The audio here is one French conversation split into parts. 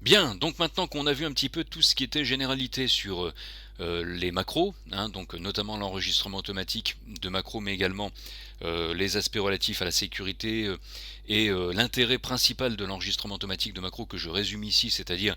Bien, donc maintenant qu'on a vu un petit peu tout ce qui était généralité sur les macros, hein, donc notamment l'enregistrement automatique de macros, mais également les aspects relatifs à la sécurité et l'intérêt principal de l'enregistrement automatique de macros que je résume ici, c'est-à-dire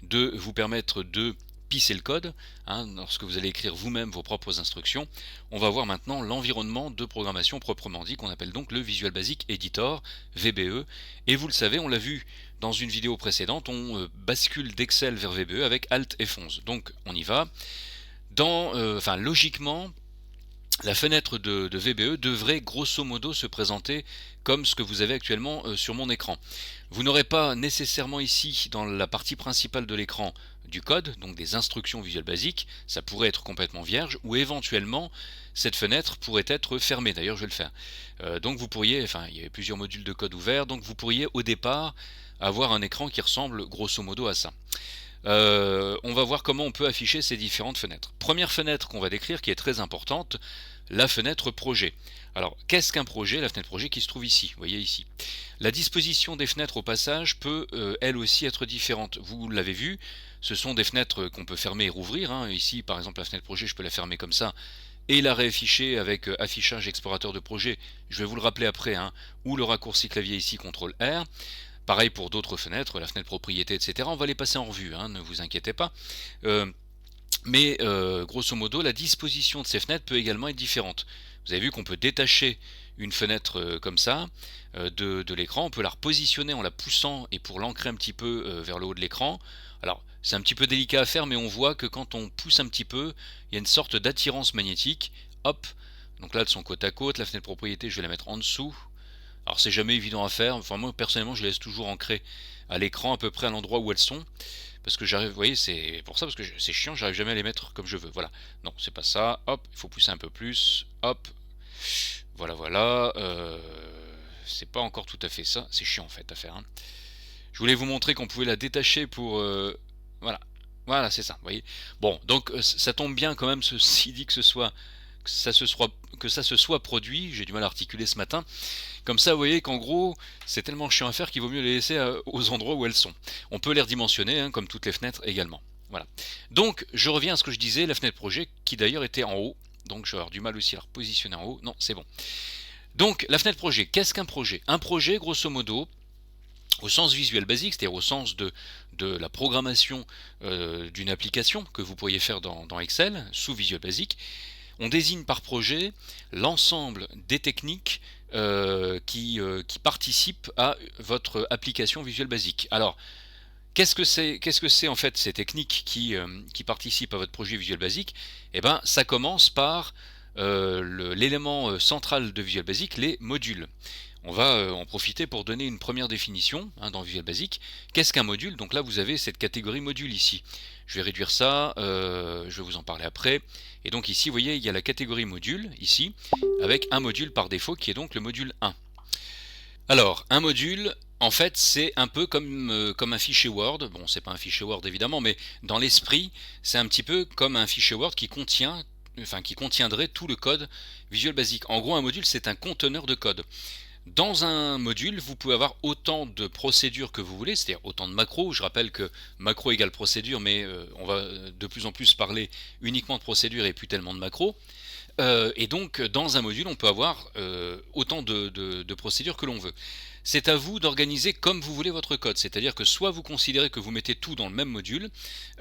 de vous permettre de pisser le code, hein, lorsque vous allez écrire vous-même vos propres instructions. On va voir maintenant l'environnement de programmation proprement dit, qu'on appelle donc le Visual Basic Editor, VBE, et vous le savez, on l'a vu dans une vidéo précédente, on bascule d'Excel vers VBE avec Alt F11. Donc on y va. Logiquement, la fenêtre de VBE devrait grosso modo se présenter comme ce que vous avez actuellement sur mon écran. Vous n'aurez pas nécessairement ici, dans la partie principale de l'écran, du code, donc des instructions Visual Basic, ça pourrait être complètement vierge, ou éventuellement cette fenêtre pourrait être fermée, d'ailleurs je vais le faire. Donc vous pourriez, il y a plusieurs modules de code ouverts, donc vous pourriez au départ avoir un écran qui ressemble grosso modo à ça. On va voir comment on peut afficher ces différentes fenêtres. Première fenêtre qu'on va décrire, qui est très importante, la fenêtre projet. Alors, qu'est-ce qu'un projet? La fenêtre projet qui se trouve ici, vous voyez ici. La disposition des fenêtres au passage peut elle aussi être différente. Vous l'avez vu, ce sont des fenêtres qu'on peut fermer et rouvrir, hein. Ici, par exemple, la fenêtre projet, je peux la fermer comme ça et la réafficher avec affichage explorateur de projet. Je vais vous le rappeler après, hein, ou le raccourci clavier ici, CTRL R. Pareil pour d'autres fenêtres, la fenêtre propriété, etc. On va les passer en revue, hein, ne vous inquiétez pas. Grosso modo, la disposition de ces fenêtres peut également être différente. Vous avez vu qu'on peut détacher une fenêtre comme ça de l'écran, on peut la repositionner en la poussant et pour l'ancrer un petit peu vers le haut de l'écran. Alors c'est un petit peu délicat à faire, mais on voit que quand on pousse un petit peu, il y a une sorte d'attirance magnétique. Hop, donc là elles sont côte à côte, la fenêtre propriété je vais la mettre en dessous. Alors c'est jamais évident à faire, enfin moi personnellement je les laisse toujours ancrées à l'écran à peu près à l'endroit où elles sont. Parce que j'arrive, vous voyez, c'est pour ça, parce que c'est chiant, j'arrive jamais à les mettre comme je veux. Voilà. Non, c'est pas ça. Hop, il faut pousser un peu plus. Hop. Voilà, voilà. C'est pas encore tout à fait ça. C'est chiant en fait à faire, hein. Je voulais vous montrer qu'on pouvait la détacher pour... voilà. Voilà, c'est ça, vous voyez. Bon, donc ça tombe bien quand même, ceci dit, que ça se soit produit. J'ai du mal à articuler ce matin. Comme ça, vous voyez qu'en gros, c'est tellement chiant à faire qu'il vaut mieux les laisser aux endroits où elles sont. On peut les redimensionner, hein, comme toutes les fenêtres également. Voilà. Donc, je reviens à ce que je disais, la fenêtre projet, qui d'ailleurs était en haut. Donc, je vais avoir du mal aussi à la repositionner en haut. Non, c'est bon. Donc, la fenêtre projet, qu'est-ce qu'un projet? Un projet, grosso modo, au sens visuel basique, c'est-à-dire au sens de la programmation d'une application que vous pourriez faire dans Excel, sous Visual Basic, on désigne par projet l'ensemble des techniques qui participent à votre application Visual Basic. Alors, qu'est-ce que c'est en fait ces techniques qui participent à votre projet Visual Basic? Eh bien, ça commence par l'élément central de Visual Basic, les modules. On va en profiter pour donner une première définition, hein, dans Visual Basic. Qu'est-ce qu'un module? Donc là, vous avez cette catégorie module ici. Je vais réduire ça, je vais vous en parler après. Et donc ici, vous voyez, il y a la catégorie module, ici, avec un module par défaut qui est donc le module 1. Alors, un module, en fait, c'est un peu comme un fichier Word. Bon, c'est pas un fichier Word évidemment, mais dans l'esprit, c'est un petit peu comme un fichier Word qui contiendrait tout le code Visual Basic. En gros, un module, c'est un conteneur de code. Dans un module, vous pouvez avoir autant de procédures que vous voulez, c'est-à-dire autant de macros. Je rappelle que macro égale procédure, mais on va de plus en plus parler uniquement de procédure et plus tellement de macros. Et donc, dans un module, on peut avoir autant de procédures que l'on veut. C'est à vous d'organiser comme vous voulez votre code, c'est-à-dire que soit vous considérez que vous mettez tout dans le même module,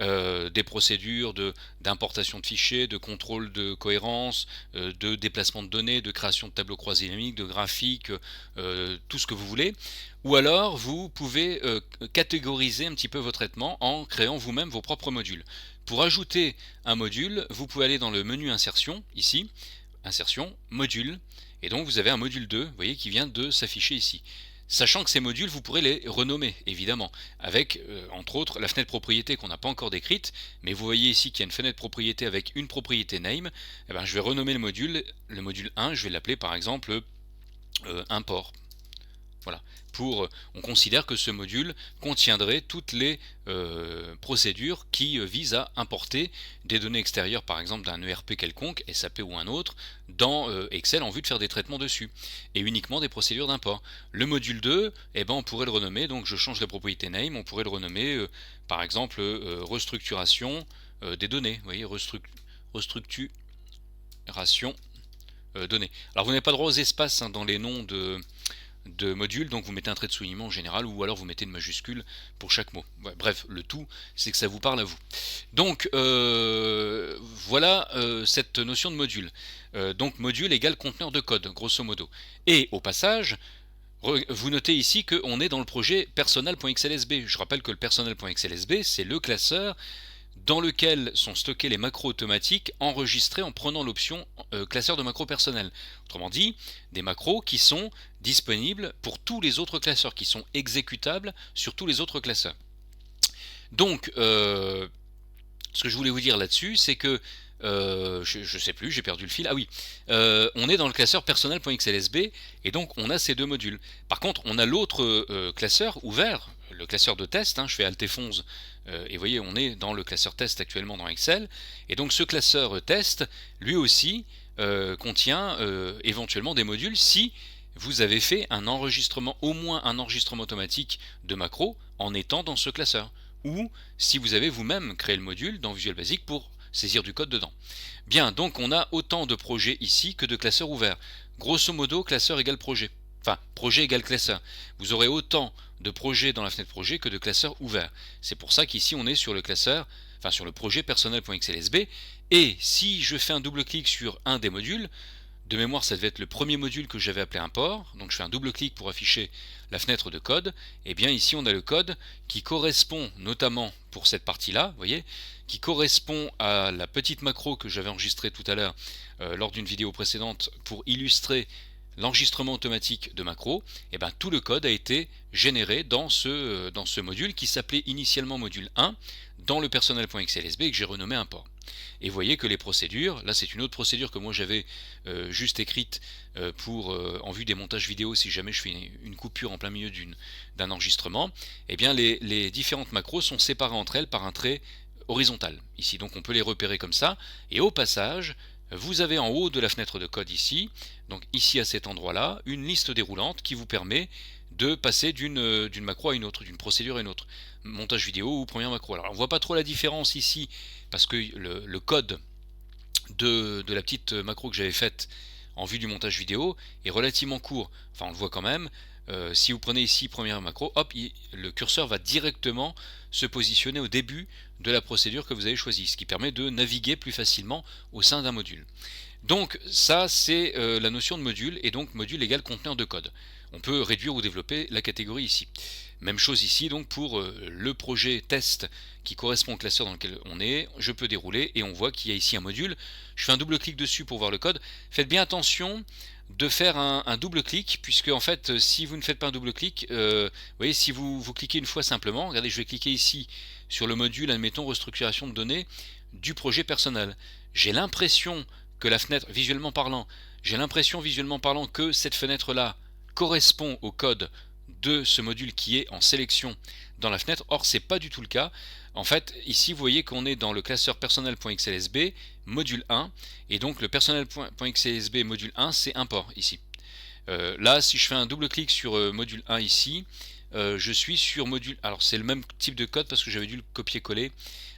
des procédures d'importation de fichiers, de contrôle de cohérence, de déplacement de données, de création de tableaux croisés dynamiques, de graphiques, tout ce que vous voulez, ou alors vous pouvez catégoriser un petit peu vos traitements en créant vous-même vos propres modules. Pour ajouter un module, vous pouvez aller dans le menu insertion, ici, insertion, module, et donc vous avez un module 2, vous voyez, qui vient de s'afficher ici. Sachant que ces modules, vous pourrez les renommer, évidemment, avec, entre autres, la fenêtre propriété qu'on n'a pas encore décrite, mais vous voyez ici qu'il y a une fenêtre propriété avec une propriété name. Eh ben, je vais renommer le module 1, je vais l'appeler par exemple import. Voilà, on considère que ce module contiendrait toutes les procédures qui visent à importer des données extérieures, par exemple d'un ERP quelconque, SAP ou un autre, dans Excel en vue de faire des traitements dessus, et uniquement des procédures d'import. Le module 2, eh ben, on pourrait le renommer, donc je change la propriété name, on pourrait le renommer par exemple restructuration des données, vous voyez, restructuration données. Alors vous n'avez pas droit aux espaces dans les noms de modules, donc vous mettez un trait de soulignement en général, ou alors vous mettez une majuscule pour chaque mot. Ouais, bref, le tout, c'est que ça vous parle à vous. Donc, voilà cette notion de module. Donc, module égale conteneur de code, grosso modo. Et au passage, vous notez ici qu'on est dans le projet personnel.xlsb. Je rappelle que le personnel.xlsb, c'est le classeur dans lequel sont stockés les macros automatiques enregistrés en prenant l'option classeur de macros personnel. Autrement dit, des macros qui sont disponibles pour tous les autres classeurs, qui sont exécutables sur tous les autres classeurs. Donc, ce que je voulais vous dire là-dessus, c'est que je sais plus, j'ai perdu le fil. Ah oui, on est dans le classeur personnel.xlsb et donc on a ces deux modules. Par contre, on a l'autre classeur ouvert, le classeur de test. Je fais Alt F11 et vous voyez, on est dans le classeur test actuellement dans Excel. Et donc ce classeur test, lui aussi, contient éventuellement des modules si vous avez fait un enregistrement, au moins un enregistrement automatique de macro en étant dans ce classeur. Ou si vous avez vous-même créé le module dans Visual Basic pour saisir du code dedans. Bien, donc on a autant de projets ici que de classeurs ouverts. Grosso modo, classeur égale projet. Enfin, projet égale classeur. Vous aurez autant de projets dans la fenêtre projet que de classeurs ouverts. C'est pour ça qu'ici on est sur le classeur, enfin sur le projet personnel.xlsb. Et si je fais un double-clic sur un des modules, de mémoire ça devait être le premier module que j'avais appelé import, donc je fais un double-clic pour afficher la fenêtre de code, et bien ici on a le code qui correspond notamment pour cette partie-là, vous voyez, qui correspond à la petite macro que j'avais enregistrée tout à l'heure lors d'une vidéo précédente pour illustrer l'enregistrement automatique de macro. Et bien tout le code a été généré dans ce module qui s'appelait initialement module 1 dans le personnel.xlsb et que j'ai renommé import. Et vous voyez que les procédures, là c'est une autre procédure que moi j'avais juste écrite en vue des montages vidéo si jamais je fais une coupure en plein milieu d'un enregistrement, et bien les différentes macros sont séparées entre elles par un trait horizontal ici, donc on peut les repérer comme ça. Et au passage, vous avez en haut de la fenêtre de code ici, donc ici à cet endroit là, une liste déroulante qui vous permet de passer d'une macro à une autre, d'une procédure à une autre, montage vidéo ou première macro. Alors on voit pas trop la différence ici parce que le code de la petite macro que j'avais faite en vue du montage vidéo est relativement court, enfin on le voit quand même. Si vous prenez ici première macro, hop, le curseur va directement se positionner au début de la procédure que vous avez choisie, ce qui permet de naviguer plus facilement au sein d'un module. Donc ça c'est la notion de module, et donc module égale conteneur de code. On peut réduire ou développer la catégorie ici. Même chose ici donc pour le projet test qui correspond au classeur dans lequel on est. Je peux dérouler et on voit qu'il y a ici un module. Je fais un double clic dessus pour voir le code. Faites bien attention de faire un double clic, puisque en fait si vous ne faites pas un double clic, vous voyez, si vous cliquez une fois simplement, regardez, je vais cliquer ici sur le module, admettons restructuration de données du projet personnel. J'ai l'impression que la fenêtre, visuellement parlant, que cette fenêtre là correspond au code de ce module qui est en sélection dans la fenêtre. Or c'est pas du tout le cas. En fait ici vous voyez qu'on est dans le classeur personnel.xlsb module 1, et donc le personnel.xlsb module 1 c'est import ici. Là si je fais un double clic sur module 1 ici, je suis sur module, alors c'est le même type de code parce que j'avais dû le copier-coller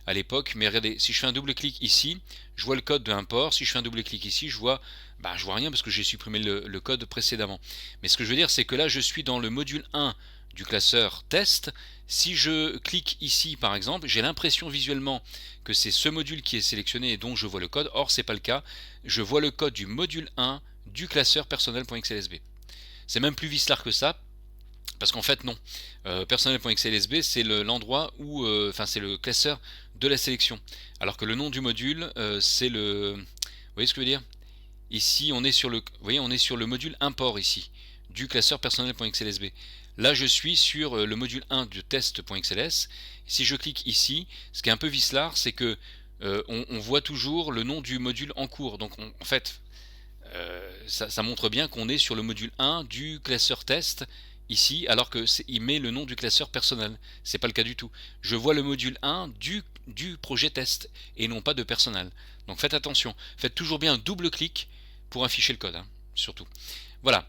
à l'époque, mais regardez, si je fais un double clic ici, je vois le code de import. Si je fais un double clic ici, je vois rien parce que j'ai supprimé le code précédemment. Mais ce que je veux dire, c'est que là je suis dans le module 1 du classeur test. Si je clique ici par exemple, j'ai l'impression visuellement que c'est ce module qui est sélectionné et dont je vois le code. Or c'est pas le cas, je vois le code du module 1 du classeur personnel.xlsb. C'est même plus vicelard que ça, parce qu'en fait non, personnel.xlsb c'est l'endroit où, c'est le classeur de la sélection, alors que le nom du module c'est le, vous voyez ce que je veux dire, ici on est sur le, vous voyez, on est sur le module import ici du classeur personnel.xlsb. Là je suis sur le module 1 de test.xls. Si je clique ici, ce qui est un peu vicelard, c'est que on voit toujours le nom du module en cours, donc en fait ça montre bien qu'on est sur le module 1 du classeur test ici, alors que il met le nom du classeur personnel. C'est pas le cas du tout. Je vois le module 1 du projet test et non pas de personnel. Donc faites attention. Faites toujours bien un double clic pour afficher le code, hein, surtout. Voilà.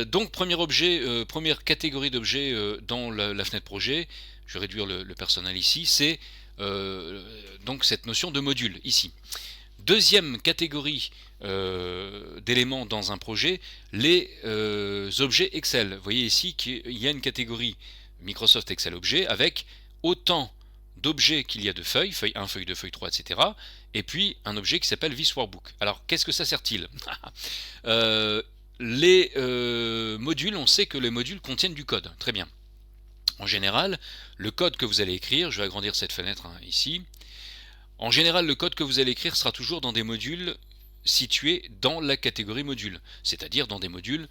Donc premier objet, première catégorie d'objets dans la fenêtre projet, je vais réduire le personnel ici, c'est donc cette notion de module ici. Deuxième catégorie d'éléments dans un projet, les objets Excel. Vous voyez ici qu'il y a une catégorie Microsoft Excel Objets avec autant d'objets qu'il y a de feuilles, feuille 1, feuille 2, feuille 3, etc. Et puis un objet qui s'appelle This Workbook. Alors qu'est-ce que ça sert-il? Les modules, on sait que les modules contiennent du code, très bien. En général, le code que vous allez écrire, je vais agrandir cette fenêtre hein, ici, en général le code que vous allez écrire sera toujours dans des modules situés dans la catégorie module, c'est-à-dire dans des modules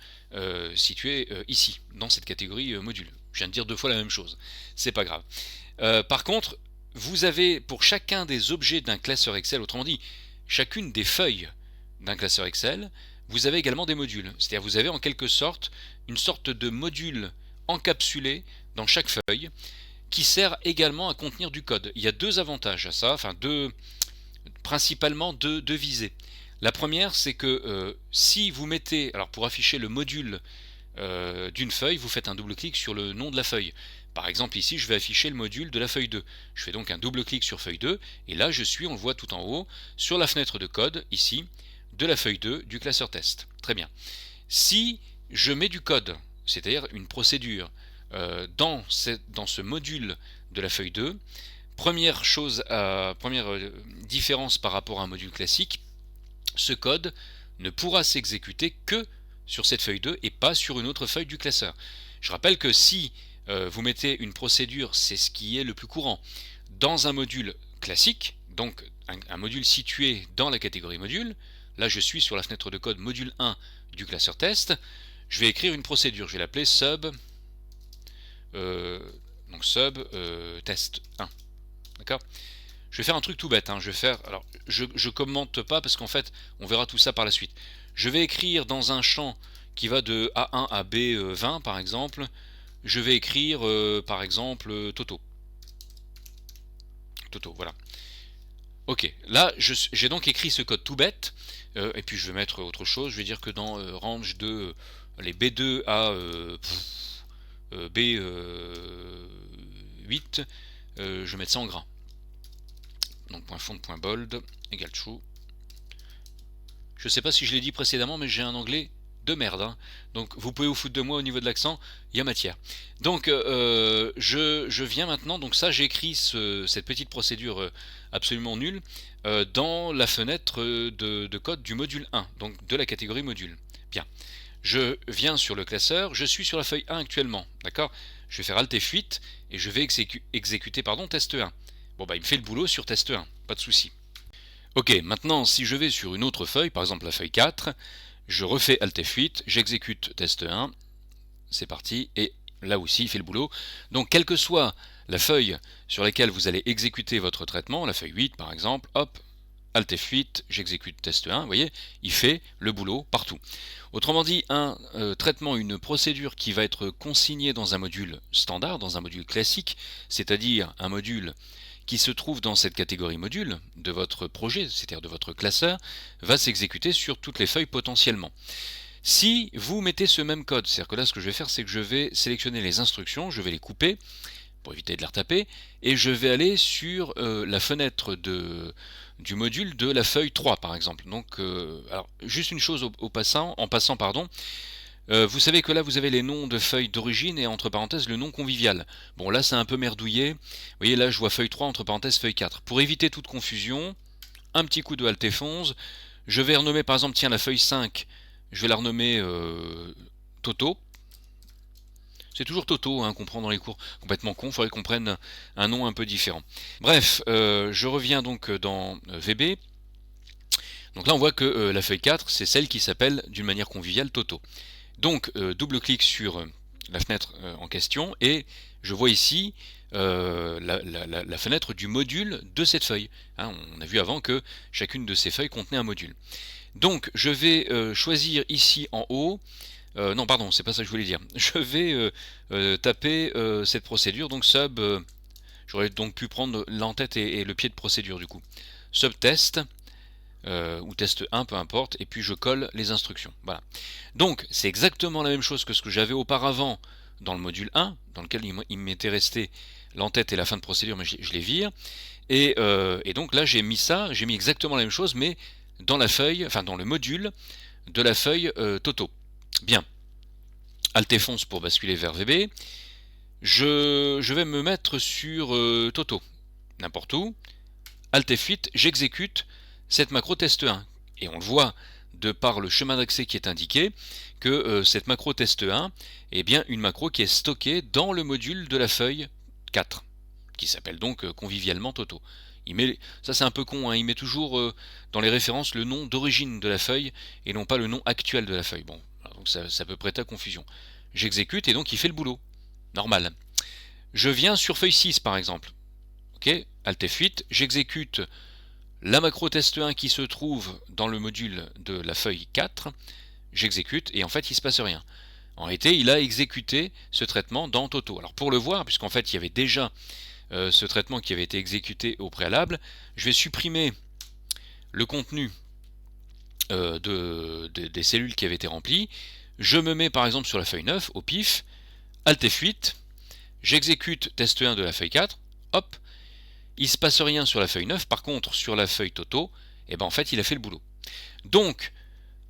situés ici, dans cette catégorie module. Je viens de dire deux fois la même chose, c'est pas grave. Par contre, vous avez pour chacun des objets d'un classeur Excel, autrement dit, chacune des feuilles d'un classeur Excel, vous avez également des modules. C'est-à-dire vous avez en quelque sorte une sorte de module encapsulé dans chaque feuille qui sert également à contenir du code. Il y a deux avantages à ça, enfin principalement deux visées. La première, c'est que si vous mettez, alors pour afficher le module d'une feuille, vous faites un double-clic sur le nom de la feuille. Par exemple ici, je vais afficher le module de la feuille 2. Je fais donc un double-clic sur feuille 2, et là je suis, on le voit tout en haut, sur la fenêtre de code, ici, de la feuille 2 du classeur test. Très bien. Si je mets du code, c'est-à-dire une procédure, dans ce module de la feuille 2, première différence par rapport à un module classique, ce code ne pourra s'exécuter que sur cette feuille 2 et pas sur une autre feuille du classeur. Je rappelle que si vous mettez une procédure, c'est ce qui est le plus courant, dans un module classique, donc un module situé dans la catégorie module, là je suis sur la fenêtre de code module 1 du classeur test, je vais écrire une procédure, je vais l'appeler sub test 1. D'accord? Je vais faire un truc tout bête, hein. Je commente pas parce qu'en fait on verra tout ça par la suite. Je vais écrire dans un champ qui va de A1 à B20 par exemple, je vais écrire par exemple Toto. Toto, voilà. Ok, là j'ai donc écrit ce code tout bête, et puis je vais mettre autre chose, je vais dire que dans range de les B2 à B8, je vais mettre ça en gras. Donc point fond, point bold, égale true. Je sais pas si je l'ai dit précédemment, mais j'ai un anglais de merde, hein. Donc vous pouvez vous foutre de moi au niveau de l'accent, il y a matière. Donc je viens maintenant, donc ça j'ai écrit cette petite procédure absolument nulle dans la fenêtre de code du module 1, donc de la catégorie module. Bien, je viens sur le classeur, je suis sur la feuille 1 actuellement, d'accord? Je vais faire Alt F8 et je vais exécuter test 1. Bon bah il me fait le boulot sur test 1, pas de souci. Ok, maintenant si je vais sur une autre feuille, par exemple la feuille 4, je refais Alt F8, j'exécute test 1, c'est parti, et là aussi il fait le boulot. Donc quelle que soit la feuille sur laquelle vous allez exécuter votre traitement, la feuille 8 par exemple, hop, Alt F8, j'exécute test 1, vous voyez, il fait le boulot partout. Autrement dit, un traitement, une procédure qui va être consignée dans un module standard, dans un module classique, c'est-à-dire un module qui se trouve dans cette catégorie module de votre projet, c'est-à-dire de votre classeur, va s'exécuter sur toutes les feuilles potentiellement. Si vous mettez ce même code, c'est-à-dire que là ce que je vais faire, c'est que je vais sélectionner les instructions, je vais les couper pour éviter de les retaper, et je vais aller sur la fenêtre du module de la feuille 3 par exemple. Donc, alors, juste une chose en passant, vous savez que là vous avez les noms de feuilles d'origine et entre parenthèses le nom convivial. Bon là c'est un peu merdouillé, vous voyez là je vois feuille 3 entre parenthèses feuille 4. Pour éviter toute confusion, un petit coup de Alt F11, je vais renommer par exemple, tiens la feuille 5, je vais la renommer Toto. C'est toujours Toto qu'on prend dans les cours, complètement con, il faudrait qu'on prenne un nom un peu différent. Bref, je reviens donc dans VB. Donc là on voit que la feuille 4 c'est celle qui s'appelle d'une manière conviviale Toto. Donc double-clic sur la fenêtre en question et je vois ici la fenêtre du module de cette feuille. Hein, on a vu avant que chacune de ces feuilles contenait un module. Donc je vais choisir ici en haut non pardon, c'est pas ça que je voulais dire. Je vais taper cette procédure, donc sub, j'aurais donc pu prendre l'entête et le pied de procédure du coup. Subtest, ou test 1, peu importe, et puis je colle les instructions. Voilà. Donc c'est exactement la même chose que ce que j'avais auparavant dans le module 1, dans lequel il m'était resté l'entête et la fin de procédure, mais je les vire. Et donc là j'ai mis exactement la même chose, mais dans la feuille, enfin dans le module de la feuille Toto. Bien. Alt F11 pour basculer vers VB. Je vais me mettre sur Toto, n'importe où. Alt F8, j'exécute cette macro test 1. Et on le voit de par le chemin d'accès qui est indiqué que cette macro test 1 est bien une macro qui est stockée dans le module de la feuille 4, qui s'appelle donc convivialement Toto. Ça c'est un peu con, hein, il met toujours dans les références le nom d'origine de la feuille et non pas le nom actuel de la feuille. Bon, donc ça peut prêter à confusion. J'exécute et donc il fait le boulot. Normal. Je viens sur feuille 6 par exemple. Ok, Alt F8, j'exécute la macro test 1 qui se trouve dans le module de la feuille 4, j'exécute et en fait il ne se passe rien. En réalité, il a exécuté ce traitement dans Toto. Alors pour le voir, puisqu'en fait il y avait déjà ce traitement qui avait été exécuté au préalable, je vais supprimer le contenu des cellules qui avaient été remplies. Je me mets par exemple sur la feuille 9 au pif, Alt F8, j'exécute test 1 de la feuille 4, hop, il ne se passe rien sur la feuille 9, par contre sur la feuille Toto, et ben en fait il a fait le boulot. Donc,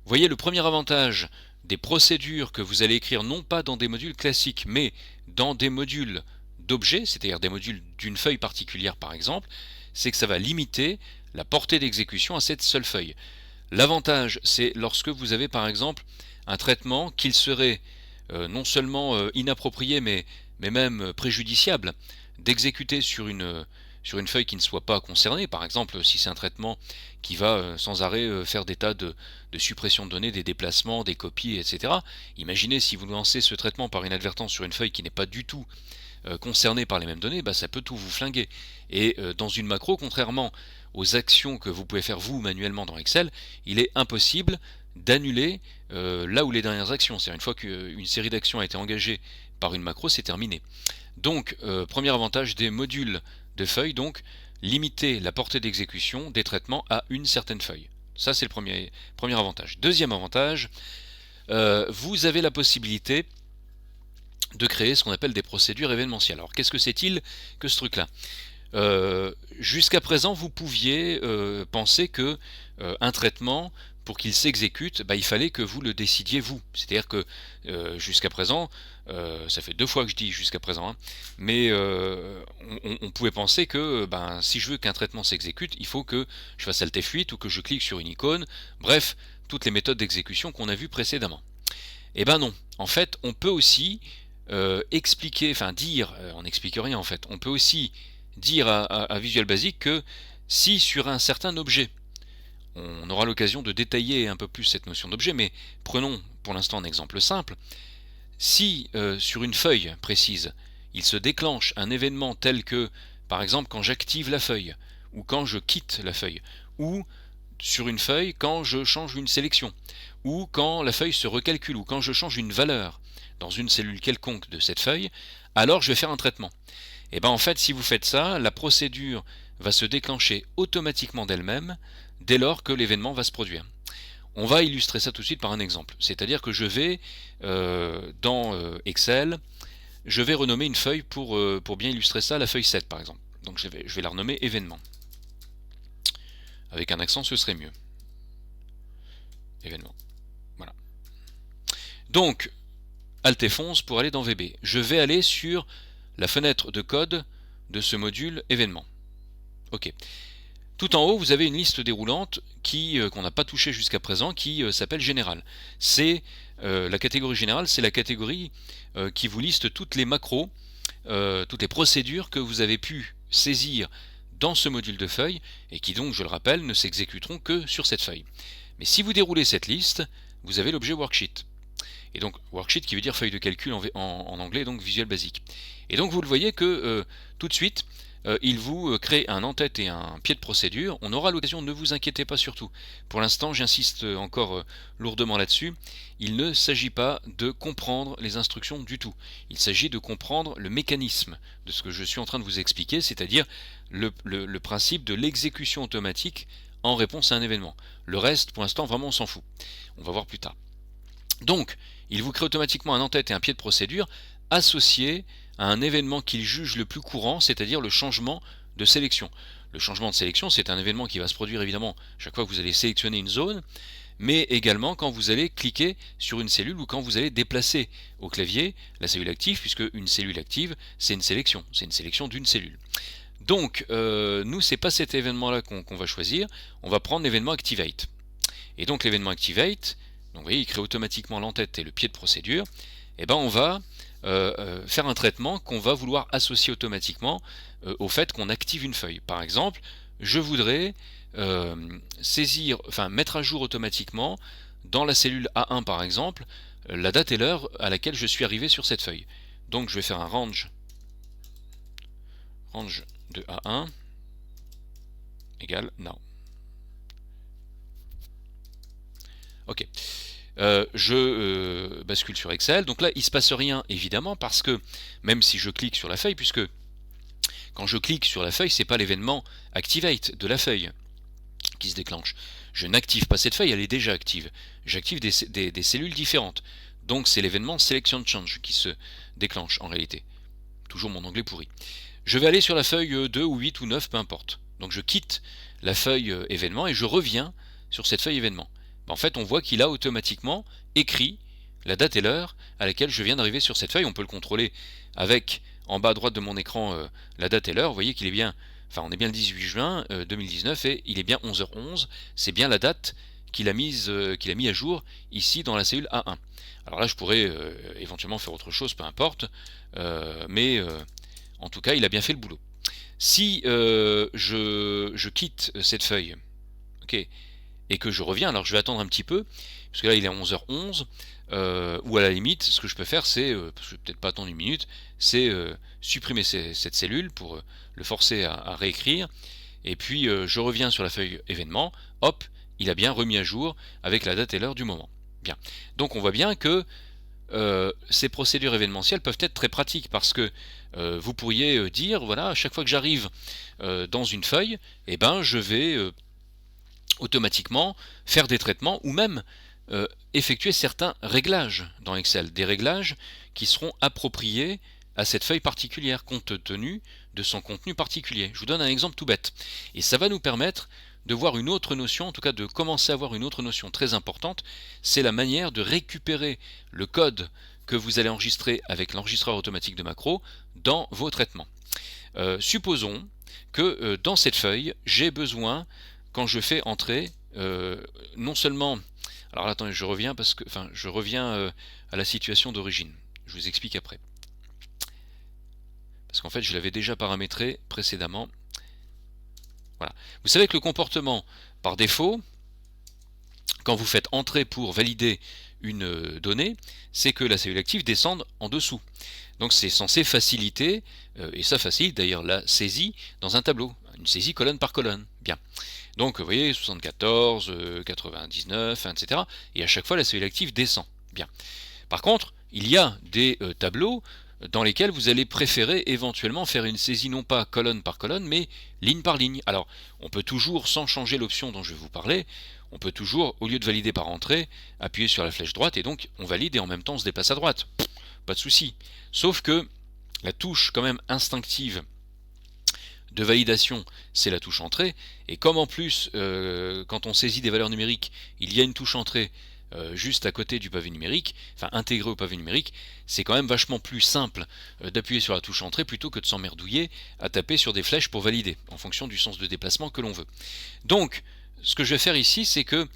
vous voyez le premier avantage des procédures que vous allez écrire non pas dans des modules classiques, mais dans des modules d'objets, c'est-à-dire des modules d'une feuille particulière par exemple, c'est que ça va limiter la portée d'exécution à cette seule feuille. L'avantage, c'est lorsque vous avez par exemple un traitement qu'il serait non seulement inapproprié, mais même préjudiciable d'exécuter sur une feuille qui ne soit pas concernée. Par exemple, si c'est un traitement qui va sans arrêt faire des tas de suppression de données, des déplacements, des copies, etc. Imaginez si vous lancez ce traitement par inadvertance sur une feuille qui n'est pas du tout concernée par les mêmes données, bah, ça peut tout vous flinguer. Et dans une macro, contrairement aux actions que vous pouvez faire vous manuellement dans Excel, il est impossible d'annuler là où les dernières actions. C'est-à-dire une fois qu'une série d'actions a été engagée par une macro, c'est terminé. Donc, premier avantage des modules de feuilles, donc limiter la portée d'exécution des traitements à une certaine feuille. Ça, c'est le premier avantage. Deuxième avantage, vous avez la possibilité de créer ce qu'on appelle des procédures événementielles. Alors, qu'est-ce que c'est-il que ce truc-là ? Jusqu'à présent, vous pouviez penser que un traitement, pour qu'il s'exécute, bah, il fallait que vous le décidiez vous. C'est-à-dire que jusqu'à présent, ça fait 2 fois que je dis jusqu'à présent, hein, mais on pouvait penser que si je veux qu'un traitement s'exécute, il faut que je fasse Alt F8 ou que je clique sur une icône, bref, toutes les méthodes d'exécution qu'on a vues précédemment. Eh ben non, en fait, on peut aussi expliquer, enfin dire, on n'explique rien en fait, on peut aussi dire à Visual Basic que si sur un certain objet, on aura l'occasion de détailler un peu plus cette notion d'objet, mais prenons pour l'instant un exemple simple. Si sur une feuille précise, il se déclenche un événement tel que, par exemple, quand j'active la feuille, ou quand je quitte la feuille, ou sur une feuille quand je change une sélection, ou quand la feuille se recalcule, ou quand je change une valeur dans une cellule quelconque de cette feuille, alors je vais faire un traitement. Et bien en fait, si vous faites ça, la procédure va se déclencher automatiquement d'elle-même dès lors que l'événement va se produire. On va illustrer ça tout de suite par un exemple. C'est-à-dire que je vais, dans Excel, je vais renommer une feuille pour bien illustrer ça, la feuille 7 par exemple. Donc je vais la renommer événement. Avec un accent, ce serait mieux. Événement. Voilà. Donc, Alt F11 pour aller dans VB. Je vais aller sur la fenêtre de code de ce module événement. Ok. Tout en haut, vous avez une liste déroulante qu'on n'a pas touchée jusqu'à présent, qui s'appelle Général. C'est la catégorie générale, c'est la catégorie qui vous liste toutes les macros, toutes les procédures que vous avez pu saisir dans ce module de feuille, et qui donc, je le rappelle, ne s'exécuteront que sur cette feuille. Mais si vous déroulez cette liste, vous avez l'objet Worksheet. Et donc Worksheet qui veut dire feuille de calcul en anglais, donc Visual Basic. Et donc vous le voyez que tout de suite, il vous crée un en-tête et un pied de procédure. On aura l'occasion, ne vous inquiétez pas surtout. Pour l'instant, j'insiste encore lourdement là-dessus, il ne s'agit pas de comprendre les instructions du tout. Il s'agit de comprendre le mécanisme de ce que je suis en train de vous expliquer, c'est-à-dire le principe de l'exécution automatique en réponse à un événement. Le reste, pour l'instant, vraiment, on s'en fout. On va voir plus tard. Donc, il vous crée automatiquement un en-tête et un pied de procédure associé à un événement qu'il juge le plus courant, c'est-à-dire le changement de sélection. Le changement de sélection, c'est un événement qui va se produire évidemment chaque fois que vous allez sélectionner une zone, mais également quand vous allez cliquer sur une cellule ou quand vous allez déplacer au clavier la cellule active, puisque une cellule active, c'est une sélection d'une cellule. Donc, nous, c'est pas cet événement-là qu'on va choisir, on va prendre l'événement Activate. Et donc l'événement Activate, donc vous voyez, il crée automatiquement l'en-tête et le pied de procédure, et ben on va faire un traitement qu'on va vouloir associer automatiquement au fait qu'on active une feuille. Par exemple, je voudrais mettre à jour automatiquement dans la cellule A1 par exemple, la date et l'heure à laquelle je suis arrivé sur cette feuille. Donc je vais faire un range de A1 égale now. Ok. Je bascule sur Excel. Donc là, il ne se passe rien, évidemment, parce que même si je clique sur la feuille, puisque quand je clique sur la feuille, ce n'est pas l'événement Activate de la feuille qui se déclenche. Je n'active pas cette feuille, elle est déjà active. J'active des cellules différentes. Donc c'est l'événement Selection Change qui se déclenche en réalité. Toujours mon anglais pourri. Je vais aller sur la feuille 2 ou 8 ou 9, peu importe. Donc je quitte la feuille événement et je reviens sur cette feuille événement. En fait, on voit qu'il a automatiquement écrit la date et l'heure à laquelle je viens d'arriver sur cette feuille. On peut le contrôler avec, en bas à droite de mon écran, la date et l'heure. Vous voyez qu'il est bien, on est bien le 18 juin 2019 et il est bien 11h11. C'est bien la date qu'il a mis à jour ici dans la cellule A1. Alors là, je pourrais éventuellement faire autre chose, peu importe, mais en tout cas, il a bien fait le boulot. Si je quitte cette feuille, ok, et que je reviens, alors je vais attendre un petit peu, parce que là il est 11h11, ou à la limite, ce que je peux faire, c'est, parce que je vais peut-être pas attendre une minute, c'est supprimer cette cellule pour le forcer à réécrire, et puis je reviens sur la feuille événement, hop, il a bien remis à jour avec la date et l'heure du moment. Bien. Donc on voit bien que ces procédures événementielles peuvent être très pratiques, parce que vous pourriez dire, voilà, à chaque fois que j'arrive dans une feuille, eh ben, je vais automatiquement faire des traitements ou même effectuer certains réglages dans Excel, des réglages qui seront appropriés à cette feuille particulière compte tenu de son contenu particulier. Je vous donne un exemple tout bête et ça va nous permettre de voir une autre notion, en tout cas de commencer à voir une autre notion très importante, c'est la manière de récupérer le code que vous allez enregistrer avec l'enregistreur automatique de macros dans vos traitements. Supposons que dans cette feuille, j'ai besoin, quand je fais entrer, non seulement... Alors là, attendez, je reviens à la situation d'origine. Je vous explique après. Parce qu'en fait, je l'avais déjà paramétré précédemment. Voilà. Vous savez que le comportement, par défaut, quand vous faites entrer pour valider une donnée, c'est que la cellule active descende en dessous. Donc c'est censé faciliter, et ça facilite d'ailleurs la saisie dans un tableau, une saisie colonne par colonne. Bien. Donc vous voyez, 74, 99, etc. Et à chaque fois la cellule active descend. Bien. Par contre, il y a des tableaux dans lesquels vous allez préférer éventuellement faire une saisie non pas colonne par colonne, mais ligne par ligne. Alors, on peut toujours, sans changer l'option dont je vais vous parler, on peut toujours, au lieu de valider par entrée, appuyer sur la flèche droite et donc on valide et en même temps on se déplace à droite. Pas de souci. Sauf que la touche quand même instinctive de validation, c'est la touche entrée, et comme en plus, quand on saisit des valeurs numériques, il y a une touche entrée juste à côté du pavé numérique, enfin intégré au pavé numérique, c'est quand même vachement plus simple d'appuyer sur la touche entrée plutôt que de s'emmerdouiller à taper sur des flèches pour valider, en fonction du sens de déplacement que l'on veut. Donc, ce que je vais faire ici, c'est que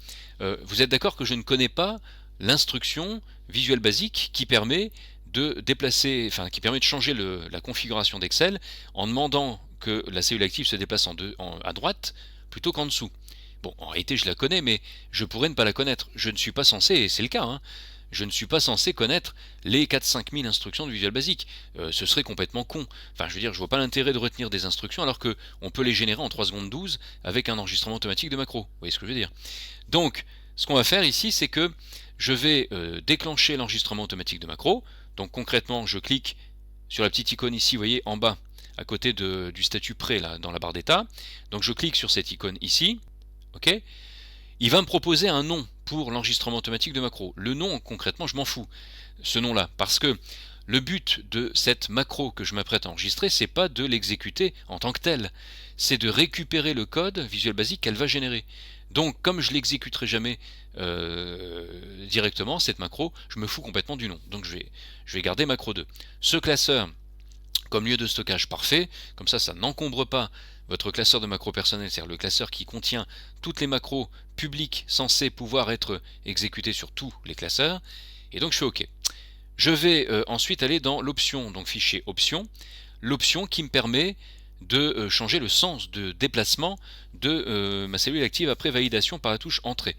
vous êtes d'accord que je ne connais pas l'instruction Visual Basic qui permet de déplacer, enfin qui permet de changer la configuration d'Excel en demandant que la cellule active se déplace à droite plutôt qu'en dessous. Bon, en réalité je la connais, mais je pourrais ne pas la connaître. Je ne suis pas censé, et c'est le cas, hein, je ne suis pas censé connaître les 4-5 000 instructions de Visual Basic. Ce serait complètement con. Enfin, je veux dire, je vois pas l'intérêt de retenir des instructions alors qu'on peut les générer en 3 secondes 12 avec un enregistrement automatique de macro. Vous voyez ce que je veux dire? Donc, ce qu'on va faire ici, c'est que je vais déclencher l'enregistrement automatique de macro. Donc concrètement, je clique sur la petite icône ici, vous voyez, en bas, à côté du statut prêt, là, dans la barre d'état. Donc je clique sur cette icône ici. Ok. Il va me proposer un nom pour l'enregistrement automatique de macro. Le nom, concrètement, je m'en fous, ce nom-là, parce que le but de cette macro que je m'apprête à enregistrer, c'est pas de l'exécuter en tant que tel, c'est de récupérer le code Visual Basic qu'elle va générer. Donc, comme je l'exécuterai jamais directement, cette macro, je me fous complètement du nom. Donc, je vais garder macro 2. Ce classeur, comme lieu de stockage parfait, comme ça n'encombre pas votre classeur de macros personnel, c'est-à-dire le classeur qui contient toutes les macros publiques censées pouvoir être exécutées sur tous les classeurs, et donc je fais OK. Je vais ensuite aller dans l'option, donc fichier options, l'option qui me permet de changer le sens de déplacement de ma cellule active après validation par la touche entrée.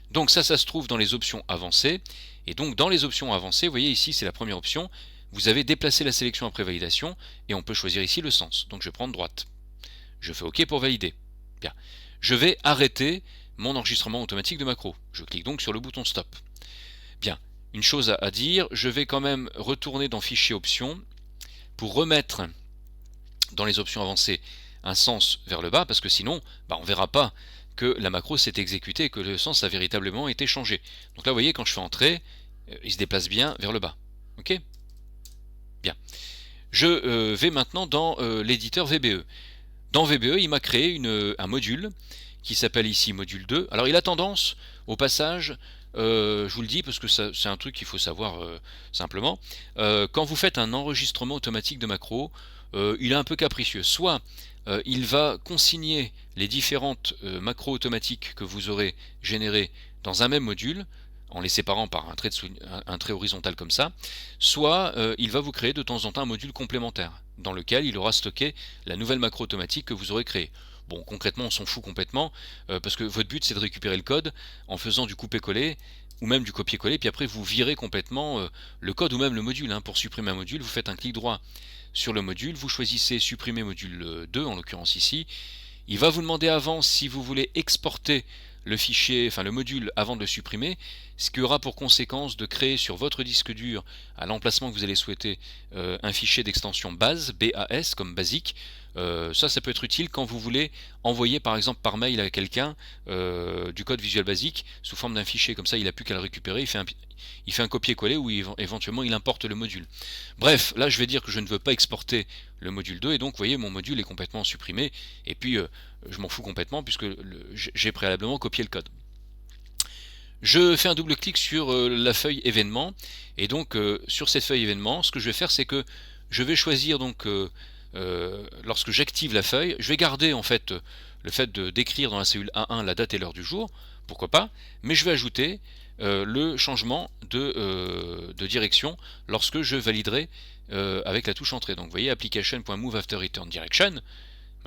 Donc ça se trouve dans les options avancées, et donc dans les options avancées, vous voyez ici c'est la première option, vous avez déplacé la sélection après validation, et on peut choisir ici le sens, donc je vais prendre droite. Je fais OK pour valider. Bien. Je vais arrêter mon enregistrement automatique de macro. Je clique donc sur le bouton stop. Bien. Une chose à dire, je vais quand même retourner dans fichier options pour remettre dans les options avancées un sens vers le bas, parce que sinon, on ne verra pas que la macro s'est exécutée et que le sens a véritablement été changé. Donc là, vous voyez, quand je fais entrer, il se déplace bien vers le bas. Ok ? Bien. Je vais maintenant dans l'éditeur VBE. Dans VBE, il m'a créé un module qui s'appelle ici module 2. Alors il a tendance, au passage, je vous le dis parce que c'est un truc qu'il faut savoir simplement, quand vous faites un enregistrement automatique de macro, il est un peu capricieux. Soit il va consigner les différentes macros automatiques que vous aurez générées dans un même module, en les séparant par un trait horizontal comme ça, soit il va vous créer de temps en temps un module complémentaire, dans lequel il aura stocké la nouvelle macro automatique que vous aurez créée. Bon, concrètement, on s'en fout complètement, parce que votre but c'est de récupérer le code en faisant du coupé-coller, ou même du copier-coller, puis après vous virez complètement le code ou même le module. Pour supprimer un module, vous faites un clic droit sur le module, vous choisissez supprimer module 2, en l'occurrence ici. Il va vous demander avant si vous voulez exporter le fichier, enfin le module avant de le supprimer, ce qui aura pour conséquence de créer sur votre disque dur, à l'emplacement que vous allez souhaiter, un fichier d'extension base, BAS comme basique. Ça peut être utile quand vous voulez envoyer par exemple par mail à quelqu'un du code Visual Basic sous forme d'un fichier, comme ça il n'a plus qu'à le récupérer, il fait un copier-coller ou éventuellement il importe le module. Bref, là je vais dire que je ne veux pas exporter le module 2 et donc vous voyez mon module est complètement supprimé et puis je m'en fous complètement puisque j'ai préalablement copié le code. Je fais un double clic sur la feuille événement et donc sur cette feuille événement, ce que je vais faire c'est que je vais choisir donc lorsque j'active la feuille, je vais garder en fait le fait de d'écrire dans la cellule A1 la date et l'heure du jour, pourquoi pas, mais je vais ajouter le changement de direction lorsque je validerai avec la touche entrée. Donc vous voyez application.move after return direction,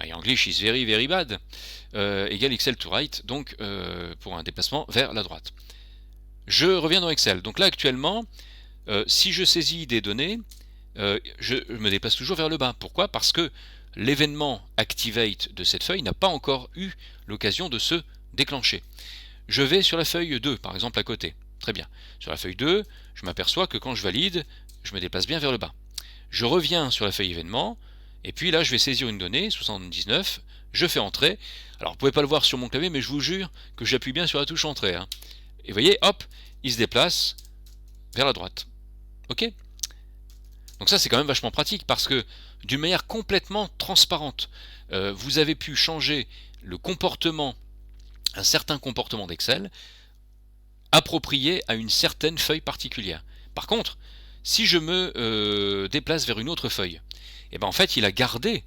my English is very very bad, égale Excel to right, donc pour un déplacement vers la droite. Je reviens dans Excel, donc là actuellement, si je saisis des données, je me déplace toujours vers le bas. Pourquoi? Parce que l'événement Activate de cette feuille n'a pas encore eu l'occasion de se déclencher. Je vais sur la feuille 2, par exemple à côté. Très bien. Sur la feuille 2, je m'aperçois que quand je valide, je me déplace bien vers le bas. Je reviens sur la feuille événement, et puis là je vais saisir une donnée, 79, je fais entrer. Alors vous ne pouvez pas le voir sur mon clavier, mais je vous jure que j'appuie bien sur la touche entrée. Et vous voyez, hop, il se déplace vers la droite. Ok? Donc ça c'est quand même vachement pratique parce que d'une manière complètement transparente, vous avez pu changer le comportement, un certain comportement d'Excel approprié à une certaine feuille particulière. Par contre, si je me déplace vers une autre feuille, et en fait il a gardé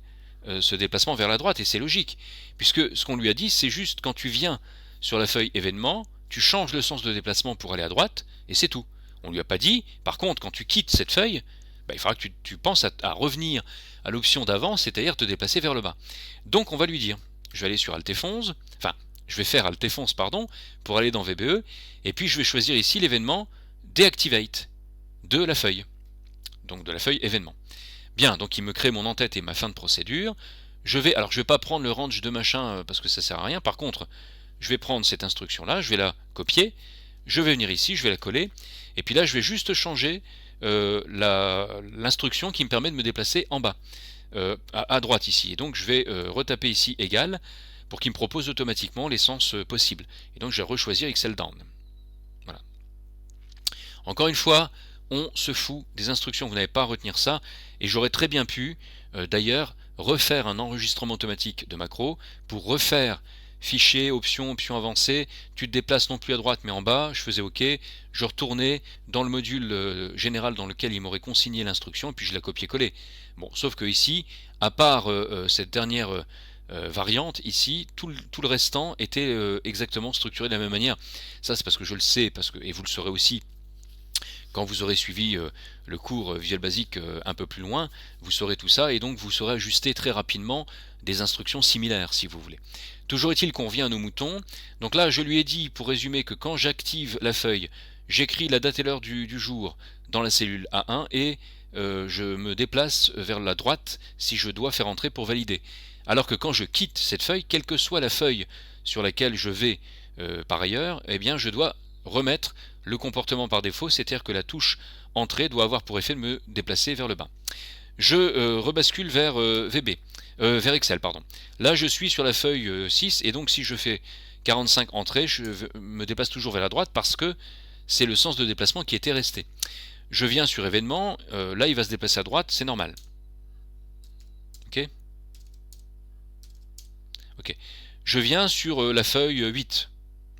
ce déplacement vers la droite et c'est logique, puisque ce qu'on lui a dit c'est juste quand tu viens sur la feuille événement, tu changes le sens de déplacement pour aller à droite et c'est tout. On lui a pas dit, par contre quand tu quittes cette feuille, il faudra que tu penses à revenir à l'option d'avant, c'est-à-dire te déplacer vers le bas. Donc on va lui dire, je vais aller sur Alt F11, enfin je vais faire Alt F11 pardon, pour aller dans VBE, et puis je vais choisir ici l'événement deactivate de la feuille, donc de la feuille événement. Bien, donc il me crée mon en-tête et ma fin de procédure. Je vais pas prendre le range de machin parce que ça sert à rien. Par contre, je vais prendre cette instruction là, je vais la copier, je vais venir ici, je vais la coller, et puis là je vais juste changer l'instruction qui me permet de me déplacer en bas, à droite ici. Et donc je vais retaper ici égal pour qu'il me propose automatiquement les sens possibles. Et donc je vais rechoisir Excel Down. Voilà. Encore une fois, on se fout des instructions, vous n'avez pas à retenir ça, et j'aurais très bien pu, d'ailleurs, refaire un enregistrement automatique de macro pour refaire fichier, option avancée, tu te déplaces non plus à droite mais en bas, je faisais OK, je retournais dans le module général dans lequel il m'aurait consigné l'instruction, et puis je la copier-coller. Bon, sauf que ici, à part cette dernière variante, ici, tout le restant était exactement structuré de la même manière. Ça c'est parce que je le sais, et vous le saurez aussi, quand vous aurez suivi le cours Visual Basic un peu plus loin, vous saurez tout ça, et donc vous saurez ajuster très rapidement des instructions similaires si vous voulez. Toujours est-il qu'on revient à nos moutons. Donc là je lui ai dit, pour résumer, que quand j'active la feuille, j'écris la date et l'heure du jour dans la cellule A1 et je me déplace vers la droite si je dois faire entrer pour valider. Alors que quand je quitte cette feuille, quelle que soit la feuille sur laquelle je vais par ailleurs, eh bien je dois remettre le comportement par défaut, c'est-à-dire que la touche entrée doit avoir pour effet de me déplacer vers le bas. Je rebascule vers vers Excel, pardon. Là je suis sur la feuille 6, et donc si je fais 45 entrées, je me déplace toujours vers la droite parce que c'est le sens de déplacement qui était resté. Je viens sur événement, là il va se déplacer à droite, c'est normal. Ok. Ok. Je viens sur la feuille 8.